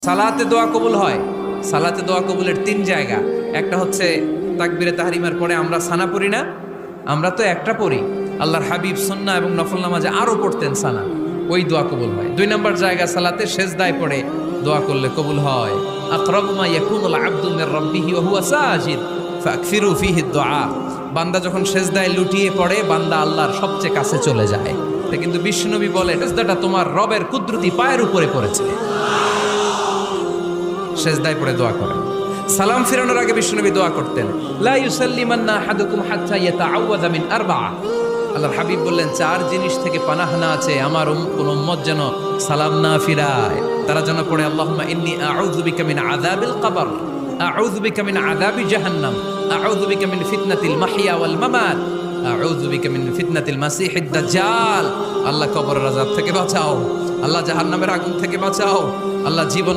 সালাতে দোয়া কবুল হয়। সালাতে দোয়া কবুলের তিন জায়গা। একটা হচ্ছে তাকবীরে তাহরিমার পরে আমরা সানা পড়ি না, আমরা তো একটা পড়ি। আল্লাহর হাবিব সুন্নাহ এবং নফল নামাজে আরো পড়তেন সানা, ওই দোয়া কবুল হয়। দুই নম্বর জায়গা সালাতে সেজদায় পড়ে দোয়া করলে কবুল হয়। আকরাবু মা ইয়াকুনুল আবদু মির রাব্বিহি ওয়া হুয়া সাজিদ ফাকসিরু ফীহি দুআ। বান্দা যখন সেজদায় লুটিয়ে পড়ে, বান্দা আল্লাহর সবচেয়ে কাছে চলে যায়। কিন্তু বিশ্বনবী বলে, সেজদাটা তোমার রবের কুদরতি পায়ের উপরে পড়েছে। সেজদায় পড়ে দোয়া করেন। সালাম ফিরানোর আগে বিশ্বনবী দোয়া করতেন, লা ইউসাল্লিমান্না আহাদুকুম হাত্তা ইয়াতাআওয়াযা মিন আরবাআ। আল্লাহর হাবিব বললেন, চার জিনিস থেকে পানাহ না আছে আমার কোন উম্মত যেন সালাম না ফিরায়। তারা যেন পড়ে, আল্লাহুম্মা ইন্নী আউযু বিকা মিন আযাবিল কবর, আউযু বিকা মিন আযাবি জাহান্নাম, আউযু বিকা মিন ফিতনাতিল মাহইয়া ওয়াল মামাত, আউযু বিকা মিন ফিতনাতিল মাসিহিদ দাজ্জাল। আল্লাহ কবরের আযাব থেকে বাঁচাও, আল্লাহ জাহান্নামের আগুন থেকে বাঁচাও, আল্লাহ জীবন